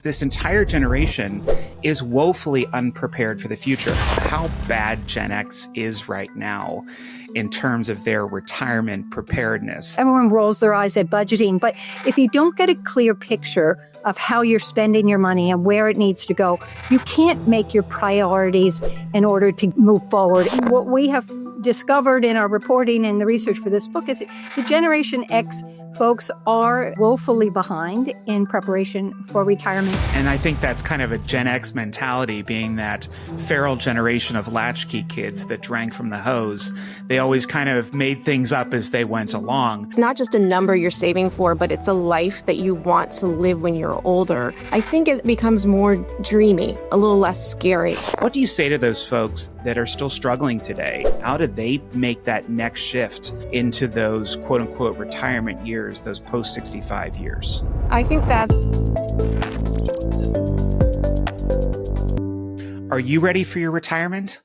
This entire generation is woefully unprepared for the future. How bad Gen X is right now in terms of their retirement preparedness. Everyone rolls their eyes at budgeting, but if you don't get a clear picture of how you're spending your money and where it needs to go, you can't make your priorities in order to move forward. What we have discovered in our reporting and the research for this book is the Generation X folks are woefully behind in preparation for retirement. And I think that's kind of a Gen X mentality, being that feral generation of latchkey kids that drank from the hose. They always kind of made things up as they went along. It's not just a number you're saving for, but it's a life that you want to live when you're older. I think it becomes more dreamy, a little less scary. What do you say to those folks that are still struggling today? How do they make that next shift into those quote unquote retirement years, those post 65 years? I think that. Are you ready for your retirement?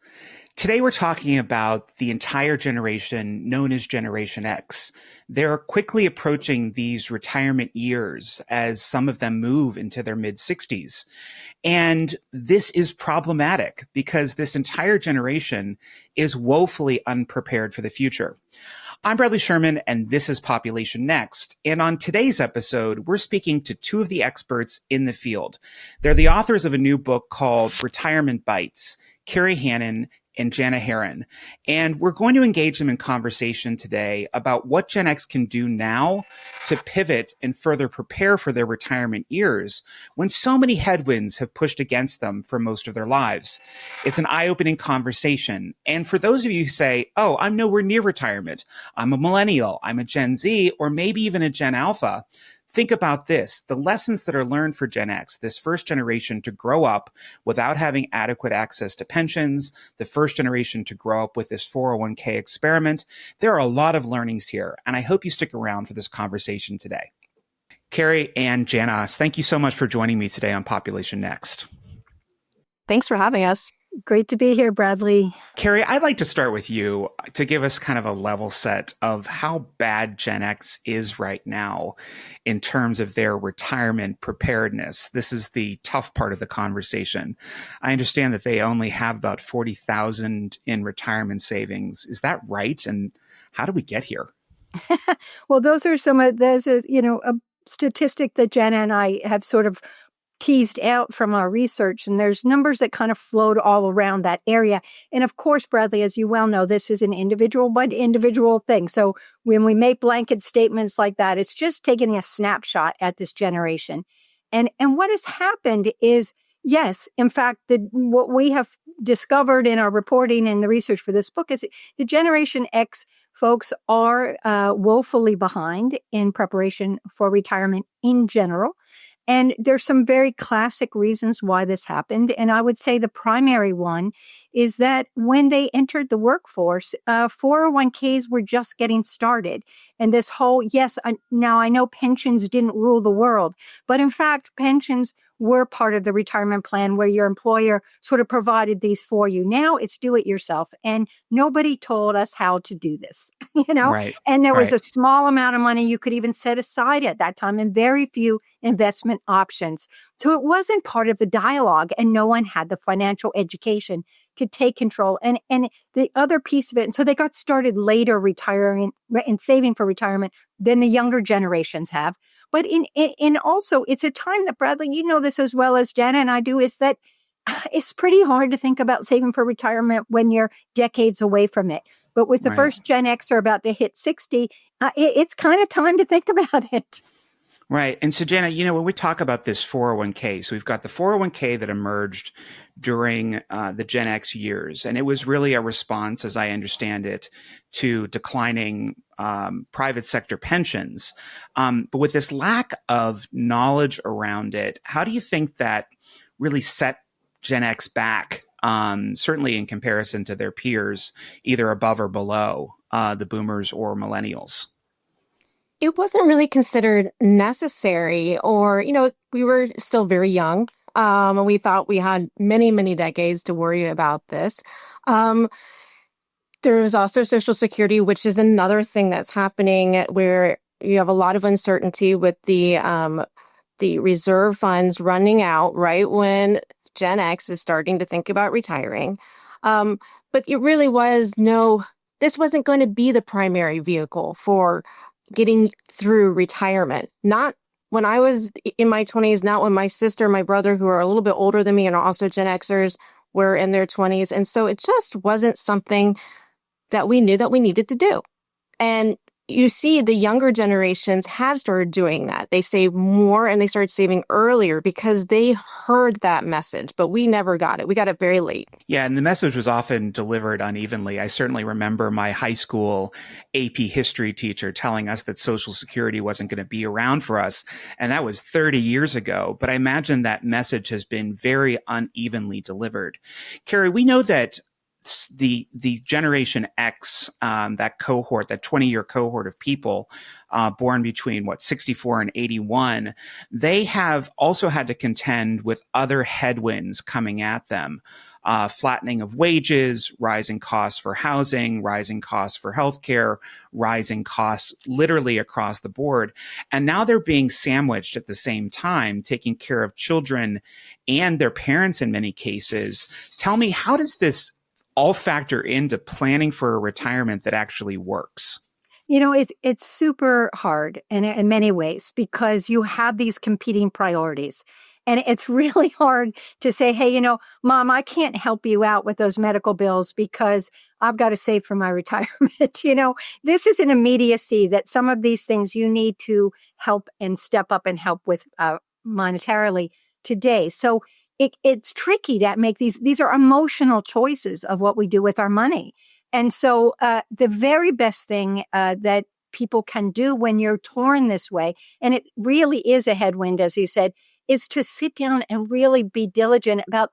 Today, we're talking about the entire generation known as Generation X. They're quickly approaching these retirement years as some of them move into their mid-60s. And this is problematic because this entire generation is woefully unprepared for the future. I'm Bradley Sherman, and this is Population Next. And on today's episode, we're speaking to two of the experts in the field. They're the authors of a new book called Retirement Bites, Kerry Hannon and Janna Herron. And we're going to engage them in conversation today about what Gen X can do now to pivot and further prepare for their retirement years when so many headwinds have pushed against them for most of their lives. It's an eye-opening conversation. And for those of you who say, oh, I'm nowhere near retirement, I'm a millennial, I'm a Gen Z, or maybe even a Gen Alpha, think about this. The lessons that are learned for Gen X, this first generation to grow up without having adequate access to pensions, the first generation to grow up with this 401k experiment. There are a lot of learnings here, and I hope you stick around for this conversation today. Kerry and Janna, thank you so much for joining me today on Population Next. Thanks for having us. Great to be here, Bradley. Kerry, I'd like to start with you to give us kind of a level set of how bad Gen X is right now in terms of their retirement preparedness. This is the tough part of the conversation. I understand that they only have about 40,000 in retirement savings. Is that right? And how do we get here? Well, there's a statistic that Jenna and I have sort of teased out from our research, and there's numbers that kind of float all around that area. And of course, Bradley, as you well know, this is an individual by individual thing. So when we make blanket statements like that, it's just taking a snapshot at this generation. And what has happened is, yes, in fact, what we have discovered in our reporting and the research for this book is the Generation X folks are woefully behind in preparation for retirement in general. And there's some very classic reasons why this happened. And I would say the primary one is that when they entered the workforce, 401ks were just getting started. And this whole, now I know pensions didn't rule the world, but in fact, pensions were part of the retirement plan where your employer sort of provided these for you. Now it's do it yourself. And nobody told us how to do this, Right. And there was a small amount of money you could even set aside at that time and very few investment options. So it wasn't part of the dialogue, and no one had the financial education to take control. And the other piece of it, and so they got started later retiring and saving for retirement than the younger generations have. But in also, it's a time that, Bradley, you know this as well as Janna and I do, is that it's pretty hard to think about saving for retirement when you're decades away from it. But with the first Gen X are about to hit 60, it's kind of time to think about it. Right. And so, Janna, when we talk about this 401k, so we've got the 401k that emerged during the Gen X years, and it was really a response, as I understand it, to declining private sector pensions. But with this lack of knowledge around it, how do you think that really set Gen X back, certainly in comparison to their peers, either above or below the boomers or millennials? It wasn't really considered necessary, or, we were still very young. And we thought we had many, many decades to worry about this. There was also Social Security, which is another thing that's happening where you have a lot of uncertainty with the the reserve funds running out right when Gen X is starting to think about retiring. But it really this wasn't going to be the primary vehicle for getting through retirement. Not when I was in my 20s, not when my sister, my brother, who are a little bit older than me and are also Gen Xers, were in their 20s. And so it just wasn't something that we knew that we needed to do. And you see the younger generations have started doing that. They save more and they started saving earlier because they heard that message, but we never got it. We got it very late. Yeah, and the message was often delivered unevenly. I certainly remember my high school AP history teacher telling us that Social Security wasn't going to be around for us, and that was 30 years ago. But I imagine that message has been very unevenly delivered. Kerry, we know that the Generation X, that cohort, that 20-year cohort of people born between 64 and 81, they have also had to contend with other headwinds coming at them. Flattening of wages, rising costs for housing, rising costs for healthcare, rising costs literally across the board. And now they're being sandwiched at the same time, taking care of children and their parents in many cases. Tell me, how does this all factor into planning for a retirement that actually works? It's super hard in many ways because you have these competing priorities. And it's really hard to say, hey, Mom, I can't help you out with those medical bills because I've got to save for my retirement. This is an immediacy that some of these things you need to help and step up and help with monetarily today. So it's tricky to make these are emotional choices of what we do with our money. And so the very best thing that people can do when you're torn this way, and it really is a headwind, as you said, is to sit down and really be diligent about,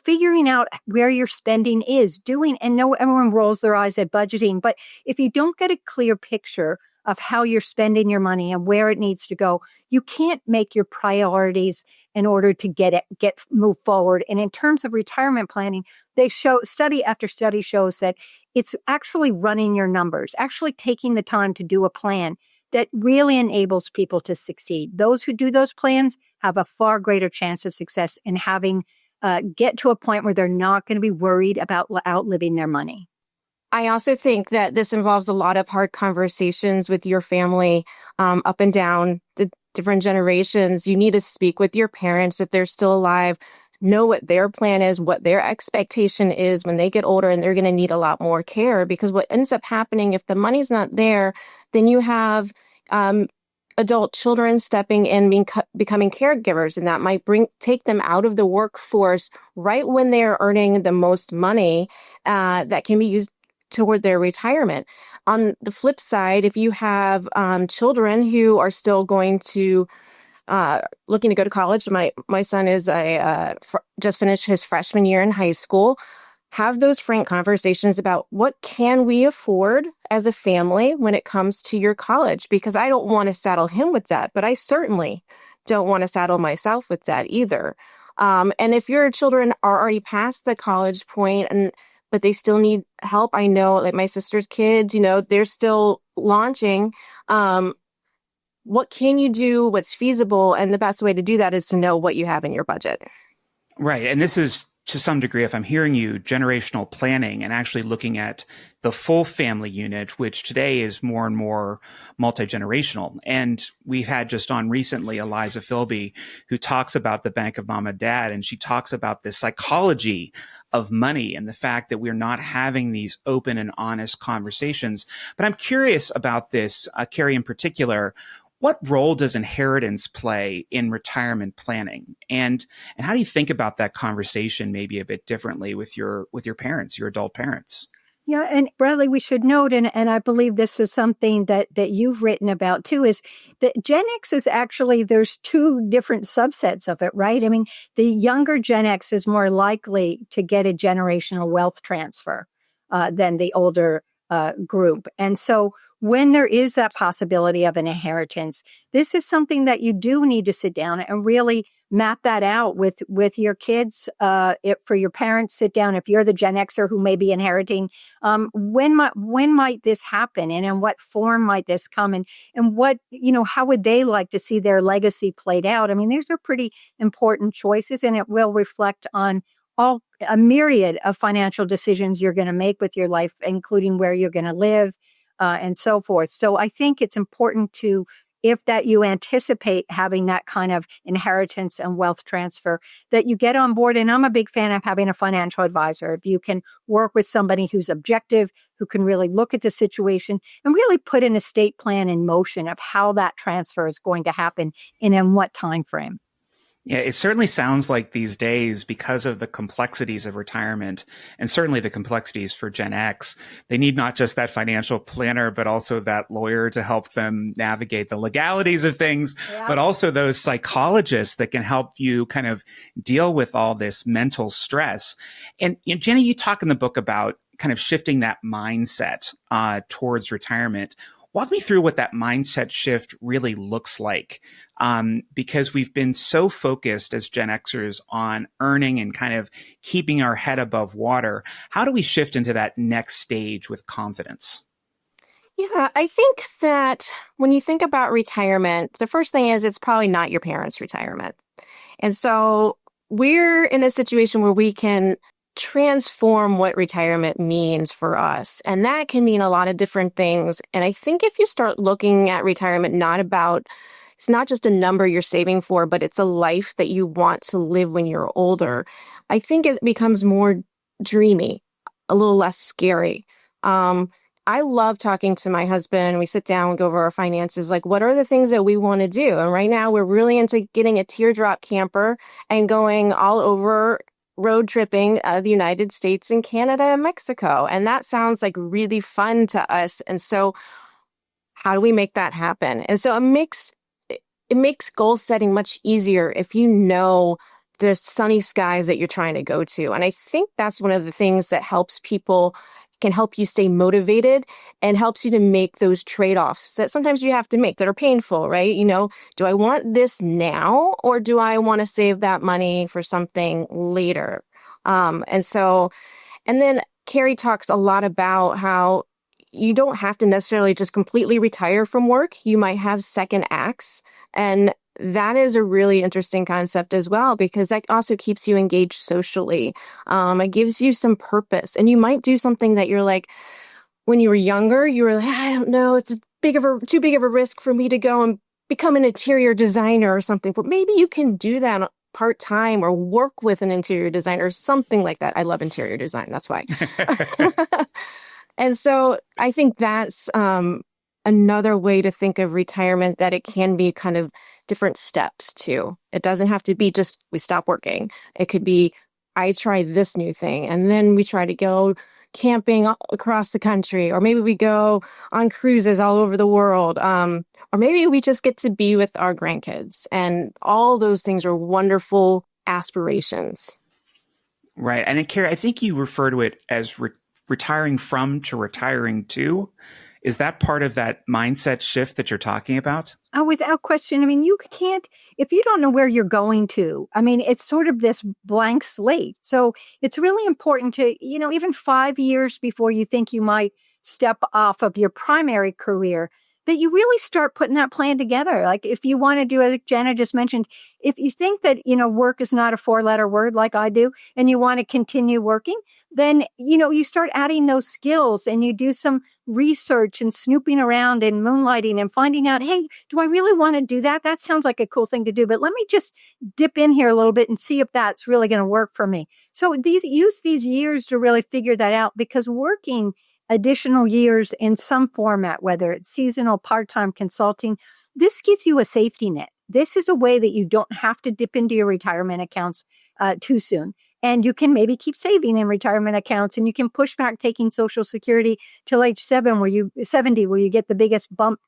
figuring out where your spending is and know everyone rolls their eyes at budgeting. But if you don't get a clear picture of how you're spending your money and where it needs to go, you can't make your priorities in order to move forward. And in terms of retirement planning, study after study shows that it's actually running your numbers, actually taking the time to do a plan that really enables people to succeed. Those who do those plans have a far greater chance of success in having get to a point where they're not going to be worried about outliving their money. I also think that this involves a lot of hard conversations with your family, up and down the different generations. You need to speak with your parents if they're still alive, know what their plan is, what their expectation is when they get older, and they're going to need a lot more care. Because what ends up happening, if the money's not there, then you have adult children stepping in, becoming caregivers, and that might take them out of the workforce right when they're earning the most money that can be used toward their retirement. On the flip side, if you have children who are still looking to go to college, my son is just finished his freshman year in high school. Have those frank conversations about what can we afford as a family when it comes to your college, because I don't want to saddle him with debt, but I certainly don't want to saddle myself with debt either. And if your children are already past the college point but they still need help. I know, like my sister's kids, they're still launching. What can you do? What's feasible? And the best way to do that is to know what you have in your budget. Right. And this is, to some degree, if I'm hearing you, generational planning and actually looking at the full family unit, which today is more and more multi-generational. And we've had just on recently Eliza Philby, who talks about the bank of mom and dad, and she talks about the psychology of money and the fact that we're not having these open and honest conversations. But I'm curious about this, Kerry in particular. What role does inheritance play in retirement planning? And how do you think about that conversation maybe a bit differently with your parents, your adult parents? Yeah, and Bradley, we should note, and I believe this is something that you've written about too, is that Gen X is actually, there's two different subsets of it, right? I mean, the younger Gen X is more likely to get a generational wealth transfer than the older group. And so when there is that possibility of an inheritance, this is something that you do need to sit down and really map that out with your kids. For your parents, sit down. If you're the Gen Xer who may be inheriting, when might this happen, and in what form might this come, and what, how would they like to see their legacy played out? I mean, these are pretty important choices, and it will reflect on a myriad of financial decisions you're going to make with your life, including where you're going to live, and so forth. So I think it's important to, if that you anticipate having that kind of inheritance and wealth transfer, that you get on board. And I'm a big fan of having a financial advisor. If you can work with somebody who's objective, who can really look at the situation and really put an estate plan in motion of how that transfer is going to happen and in what time frame. Yeah, it certainly sounds like these days, because of the complexities of retirement and certainly the complexities for Gen X, they need not just that financial planner, but also that lawyer to help them navigate the legalities of things, but also those psychologists that can help you kind of deal with all this mental stress. And Jenny, you talk in the book about kind of shifting that mindset towards retirement. Walk me through what that mindset shift really looks like, because we've been so focused as Gen Xers on earning and kind of keeping our head above water. How do we shift into that next stage with confidence? Yeah, I think that when you think about retirement, the first thing is it's probably not your parents' retirement. And so we're in a situation where we can transform what retirement means for us. And that can mean a lot of different things. And I think if you start looking at retirement, it's not just a number you're saving for, but it's a life that you want to live when you're older, I think it becomes more dreamy, a little less scary. I love talking to my husband. We sit down and go over our finances. Like, what are the things that we want to do? And right now we're really into getting a teardrop camper and going all over road tripping the United States and Canada and Mexico. And that sounds like really fun to us. And so how do we make that happen? And so it makes goal setting much easier if you know the sunny skies that you're trying to go to. And I think that's one of the things that can help you stay motivated and helps you to make those trade-offs that sometimes you have to make that are painful, right? Do I want this now, or do I want to save that money for something later? And then Kerry talks a lot about how you don't have to necessarily just completely retire from work. You might have second acts. And that is a really interesting concept as well, because that also keeps you engaged socially. It gives you some purpose. And you might do something that you're like, when you were younger, you were like, I don't know, it's too big of a risk for me to go and become an interior designer or something. But maybe you can do that part-time or work with an interior designer or something like that. I love interior design. That's why. And so I think that's another way to think of retirement, that it can be kind of different steps too. It doesn't have to be just we stop working. It could be I try this new thing, and then we try to go camping across the country, or maybe we go on cruises all over the world, or maybe we just get to be with our grandkids. And all those things are wonderful aspirations. Right. And Kerry, I think you refer to it as retiring from to retiring to. Is that part of that mindset shift that you're talking about? Oh, without question. I mean, you can't, if you don't know where you're going to, I mean, it's sort of this blank slate. So it's really important to, even 5 years before you think you might step off of your primary career, that you really start putting that plan together. Like if you want to do, as Janna just mentioned, if you think that, work is not a 4-letter word like I do, and you want to continue working, then, you start adding those skills and you do some research and snooping around and moonlighting and finding out, hey, do I really want to do that? That sounds like a cool thing to do, but let me just dip in here a little bit and see if that's really going to work for me. So use these years to really figure that out, because working additional years in some format, whether it's seasonal, part-time, consulting, this gives you a safety net. This is a way that you don't have to dip into your retirement accounts too soon. And you can maybe keep saving in retirement accounts, and you can push back taking Social Security till age 70, where you get the biggest bump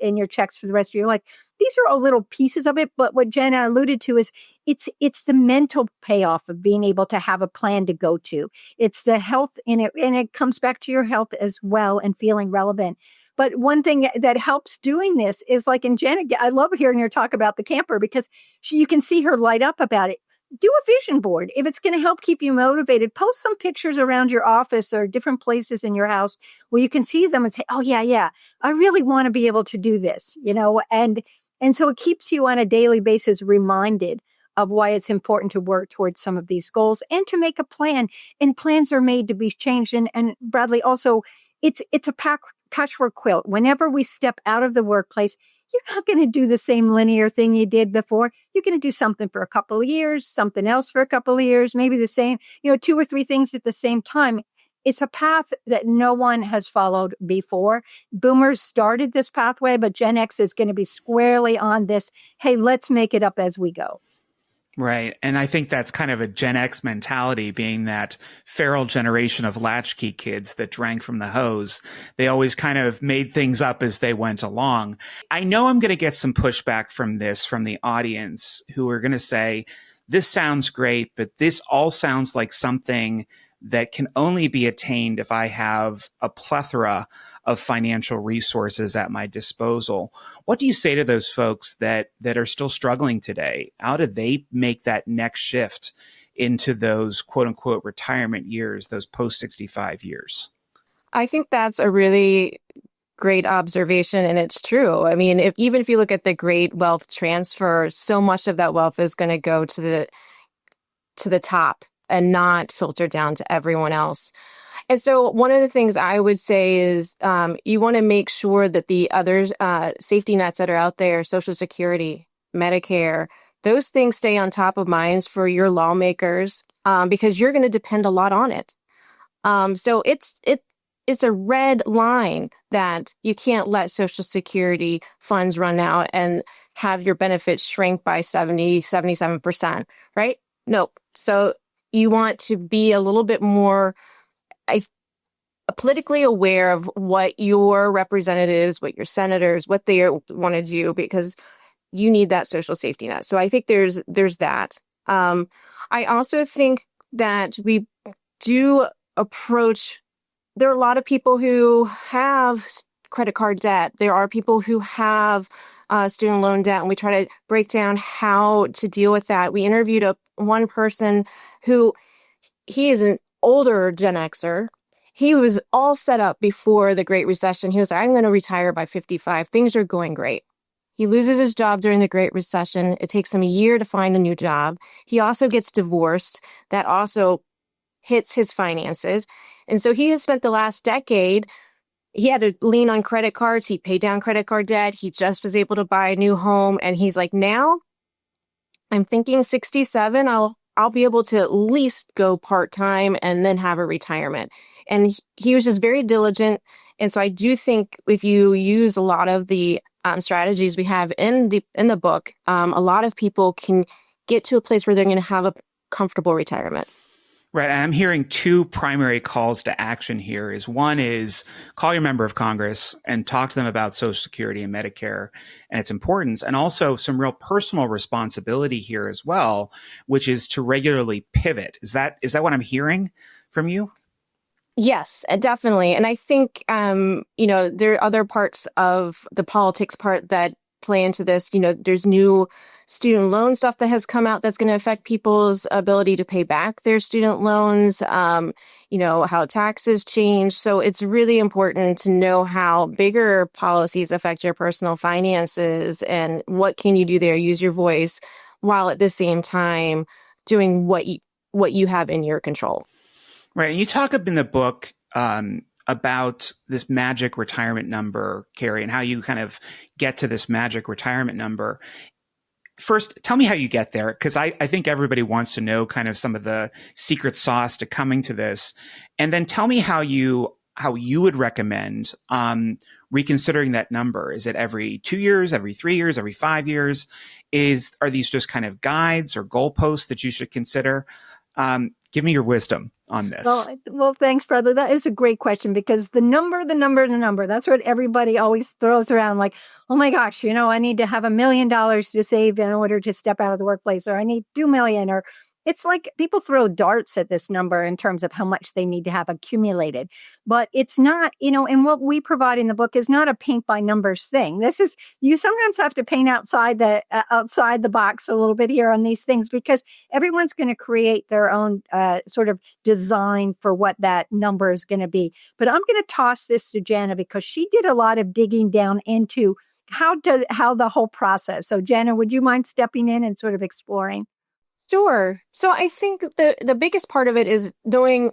in your checks for the rest of your life. These are all little pieces of it, but what Jenna alluded to is it's the mental payoff of being able to have a plan to go to. It's the health in it, and it comes back to your health as well and feeling relevant. But one thing that helps doing this is like in Jenna, I love hearing her talk about the camper because you can see her light up about it. Do a vision board. If it's going to help keep you motivated, post some pictures around your office or different places in your house where you can see them and say, oh yeah, I really want to be able to do this, and so it keeps you on a daily basis reminded of why it's important to work towards some of these goals and to make a plan. And plans are made to be changed. And Bradley, also, it's a patchwork quilt. Whenever we step out of the workplace, you're not going to do the same linear thing you did before. You're going to do something for a couple of years, something else for a couple of years, maybe the same, 2 or 3 things at the same time. It's a path that no one has followed before. Boomers started this pathway, but Gen X is going to be squarely on this. Hey, let's make it up as we go. Right. And I think that's kind of a Gen X mentality, being that feral generation of latchkey kids that drank from the hose. They always kind of made things up as they went along. I know I'm going to get some pushback from the audience who are going to say, this sounds great, but this all sounds like something that can only be attained if I have a plethora of financial resources at my disposal. What do you say to those folks that are still struggling today? How do they make that next shift into those quote unquote retirement years, those post 65 years? I think that's a really great observation, and it's true. I mean, even if you look at the great wealth transfer, so much of that wealth is going to go to the top and not filter down to everyone else. And so one of the things I would say is you want to make sure that the other safety nets that are out there, Social Security, Medicare, those things stay on top of minds for your lawmakers because you're going to depend a lot on it. So it's a red line that you can't let Social Security funds run out and have your benefits shrink by 77%, right? Nope. So you want to be a little bit more politically aware of what your representatives, what your senators, what they want to do, because you need that social safety net. So I think there's that. I also think that we do approach, there are a lot of people who have credit card debt. There are people who have student loan debt, and we try to break down how to deal with that. We interviewed one person who, he is an older Gen Xer. He was all set up before the Great Recession. He was like, I'm going to retire by 55. Things are going great. He loses his job during the Great Recession. It takes him a year to find a new job. He also gets divorced. That also hits his finances. And so he has spent the last decade, he had to lean on credit cards. He paid down credit card debt. He just was able to buy a new home. And he's like, now I'm thinking 67, I'll be able to at least go part-time and then have a retirement. And he was just very diligent. And so I do think if you use a lot of the strategies we have in the book, a lot of people can get to a place where they're going to have a comfortable retirement. Right. I'm hearing 2 primary calls to action here. One is call your member of Congress and talk to them about Social Security and Medicare and its importance, and also some real personal responsibility here as well, which is to regularly pivot. Is that what I'm hearing from you? Yes, definitely. And I think, there are other parts of the politics part that play into this. There's new student loan stuff that has come out that's going to affect people's ability to pay back their student loans, how taxes change. So it's really important to know how bigger policies affect your personal finances and what can you do there. Use your voice while at the same time doing what you have in your control. Right. And you talk up in the book about this magic retirement number, Kerry, and how you kind of get to this magic retirement number. First, tell me how you get there, because I think everybody wants to know kind of some of the secret sauce to coming to this. And then tell me how you would recommend reconsidering that number. Is it every 2 years, every 3 years, every 5 years? Are these just kind of guides or goalposts that you should consider? Give me your wisdom on this. Well, thanks, brother. That is a great question, because the number, that's what everybody always throws around like, oh my gosh, I need to have $1 million to save in order to step out of the workplace, or I need 2 million, it's like people throw darts at this number in terms of how much they need to have accumulated. But it's not, and what we provide in the book is not a paint by numbers thing. This is, you sometimes have to paint outside the box a little bit here on these things, because everyone's going to create their own sort of design for what that number is going to be. But I'm going to toss this to Janna, because she did a lot of digging down into how the whole process. So Janna, would you mind stepping in and sort of exploring? Sure. So I think the biggest part of it is knowing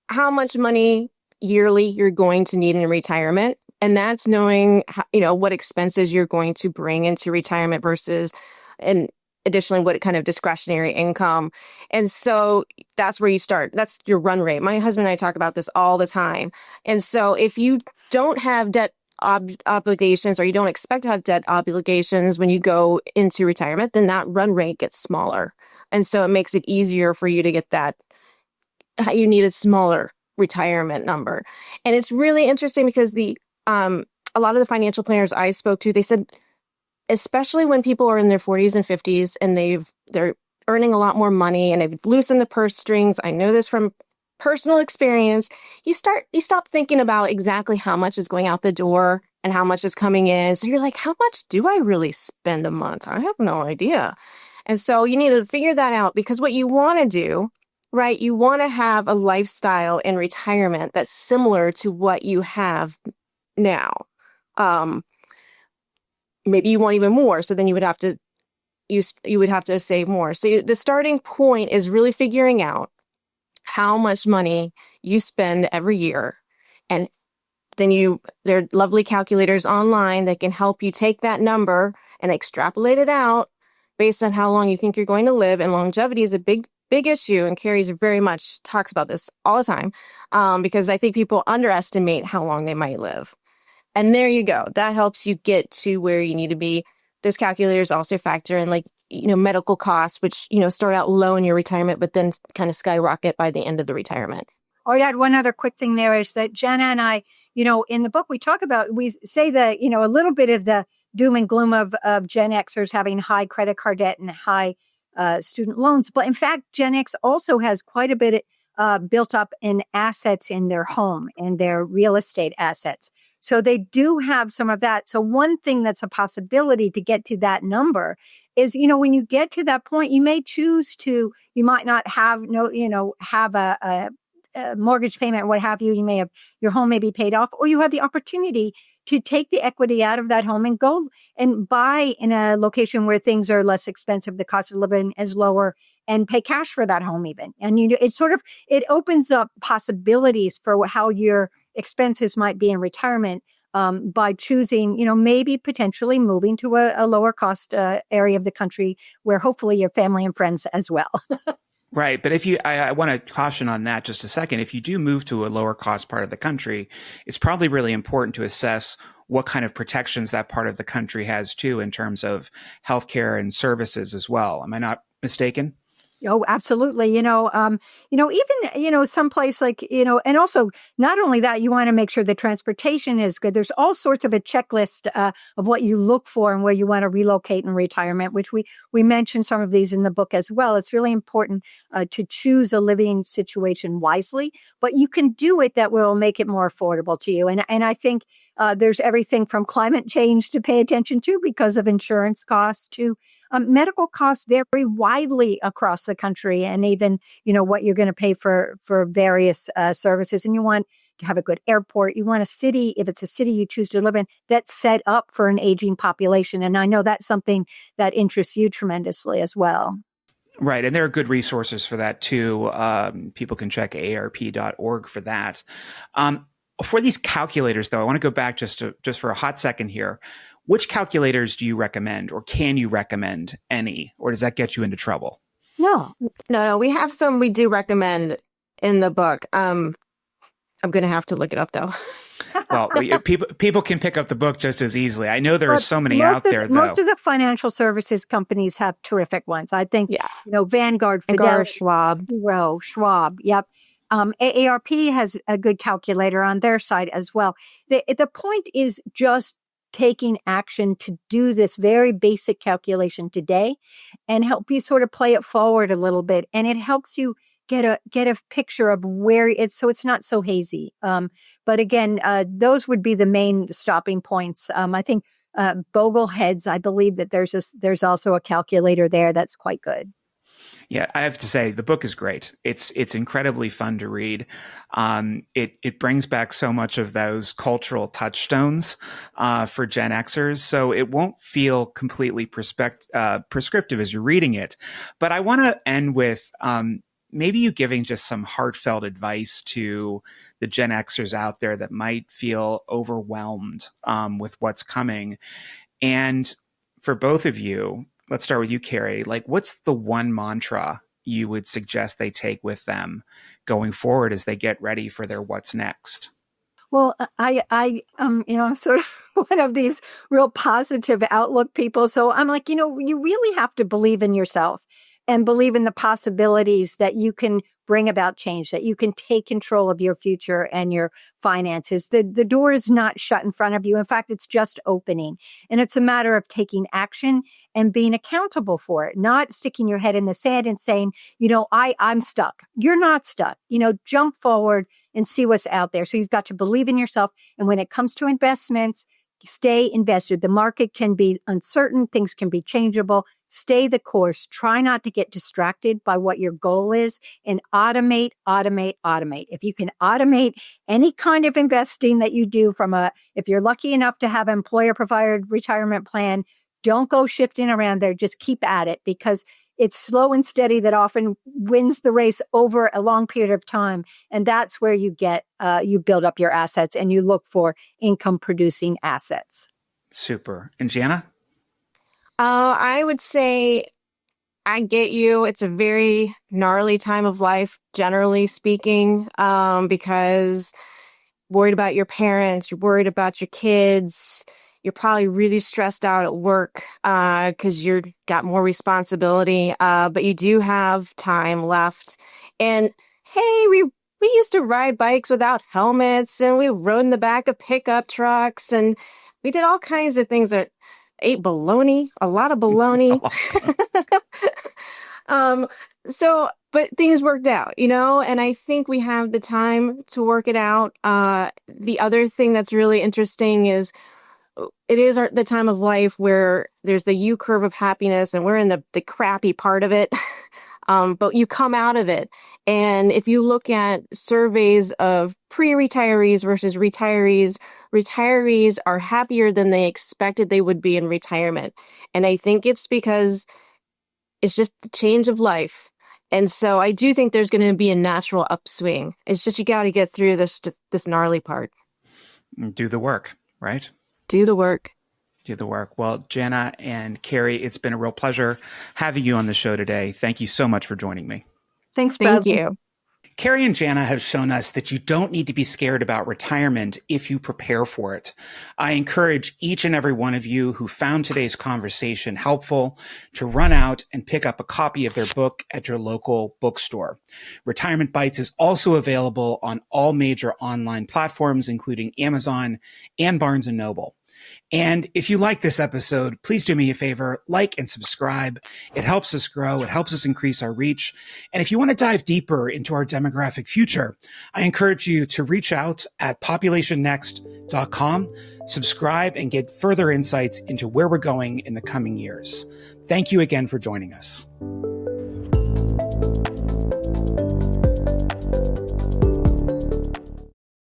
how much money yearly you're going to need in retirement. And that's knowing how, what expenses you're going to bring into retirement versus, and additionally, what kind of discretionary income. And so that's where you start. That's your run rate. My husband and I talk about this all the time. And so if you don't have debt obligations, or you don't expect to have debt obligations when you go into retirement, then that run rate gets smaller. And so it makes it easier for you to get that. You need a smaller retirement number. And it's really interesting because a lot of the financial planners I spoke to, they said, especially when people are in their 40s and 50s and they're earning a lot more money and they've loosened the purse strings. I know this from personal experience. You stop thinking about exactly how much is going out the door and how much is coming in. So you're like, how much do I really spend a month? I have no idea. And so you need to figure that out, because what you want to do, right? You want to have a lifestyle in retirement that's similar to what you have now. Maybe you want even more. So then you would have to save more. So the starting point is really figuring out how much money you spend every year. And then there are lovely calculators online that can help you take that number and extrapolate it out based on how long you think you're going to live. And longevity is a big issue. And Kerry very much talks about this all the time, because I think people underestimate how long they might live. And there you go. That helps you get to where you need to be. Those calculators also factor in medical costs, which, start out low in your retirement, but then kind of skyrocket by the end of the retirement. Or I'd add one other quick thing there is that Janna and I, in the book, we say that, a little bit of the doom and gloom of Gen Xers having high credit card debt and high student loans. But in fact, Gen X also has quite a bit built up in assets in their home and their real estate assets. So they do have some of that. So one thing that's a possibility to get to that number is, when you get to that point, you may choose to, you might not have have a mortgage payment, what have you. You may have, your home may be paid off, or you have the opportunity to take the equity out of that home and go and buy in a location where things are less expensive, the cost of living is lower, and pay cash for that home even. And it opens up possibilities for how your expenses might be in retirement, by choosing, maybe potentially moving to a lower cost area of the country where hopefully your family and friends as well. Right. But I want to caution on that just a second. If you do move to a lower cost part of the country, it's probably really important to assess what kind of protections that part of the country has too, in terms of healthcare and services as well. Am I not mistaken? Oh, absolutely. Even, someplace like, and also not only that, you want to make sure the transportation is good. There's all sorts of a checklist of what you look for and where you want to relocate in retirement, which we mentioned some of these in the book as well. It's really important to choose a living situation wisely, but you can do it that will make it more affordable to you. And I think there's everything from climate change to pay attention to because of insurance costs to medical costs vary widely across the country, and even, what you're going to pay for various services. And you want to have a good airport. You want a city, if it's a city you choose to live in, that's set up for an aging population. And I know that's something that interests you tremendously as well. Right. And there are good resources for that too. People can check arp.org for that. For these calculators, though, I want to go back just for a hot second here. Which calculators do you recommend, or can you recommend any, or does that get you into trouble? No. We have some we do recommend in the book. I'm going to have to look it up though. Well, people can pick up the book just as easily. I know there are so many out there, though. Most of the financial services companies have terrific ones. I think, Vanguard, Fidelity, Schwab. Yep. AARP has a good calculator on their side as well. The point is just taking action to do this very basic calculation today and help you sort of play it forward a little bit. And it helps you get a picture of where it's, so it's not so hazy. But again, those would be the main stopping points. I think Bogleheads, I believe that there's also a calculator there that's quite good. Yeah, I have to say the book is great. It's incredibly fun to read. It brings back so much of those cultural touchstones for Gen Xers, so it won't feel completely prescriptive as you're reading it. But I want to end with maybe you giving just some heartfelt advice to the Gen Xers out there that might feel overwhelmed with what's coming. And for both of you, let's start with you, Kerry. Like, what's the one mantra you would suggest they take with them going forward as they get ready for their what's next? Well, I'm sort of one of these real positive outlook people. So I'm like, you really have to believe in yourself and believe in the possibilities that you can bring about change, that you can take control of your future and your finances. The door is not shut in front of you. In fact, it's just opening. And it's a matter of taking action and being accountable for it, not sticking your head in the sand and saying, I'm stuck. You're not stuck. Jump forward and see what's out there. So you've got to believe in yourself. And when it comes to investments, stay invested. The market can be uncertain. Things can be changeable. Stay the course. Try not to get distracted by what your goal is, and automate. If you can automate any kind of investing that you do if you're lucky enough to have an employer provided retirement plan, don't go shifting around there. Just keep at it, because it's slow and steady that often wins the race over a long period of time. And that's where you build up your assets and you look for income producing assets. Super. And Janna? I would say I get you. It's a very gnarly time of life, generally speaking, because worried about your parents, you're worried about your kids. You're probably really stressed out at work because you've got more responsibility, but you do have time left. And hey, we used to ride bikes without helmets, and we rode in the back of pickup trucks, and we did all kinds of things that ate bologna, a lot of bologna. But things worked out, and I think we have the time to work it out. The other thing that's really interesting is it is the time of life where there's the U curve of happiness, and we're in the crappy part of it. But you come out of it. And if you look at surveys of pre-retirees versus retirees are happier than they expected they would be in retirement. And I think it's because it's just the change of life. And so I do think there's going to be a natural upswing. It's just you got to get through this gnarly part. Do the work, right? Do the work. Do the work. Well, Janna and Kerry, it's been a real pleasure having you on the show today. Thank you so much for joining me. Thanks, Thank Bradley. you. Kerry and Janna have shown us that you don't need to be scared about retirement if you prepare for it. I encourage each and every one of you who found today's conversation helpful to run out and pick up a copy of their book at your local bookstore. Retirement Bites is also available on all major online platforms, including Amazon and Barnes & Noble. And if you like this episode, please do me a favor, like and subscribe. It helps us grow. It helps us increase our reach. And if you want to dive deeper into our demographic future, I encourage you to reach out at populationnext.com, subscribe, and get further insights into where we're going in the coming years. Thank you again for joining us.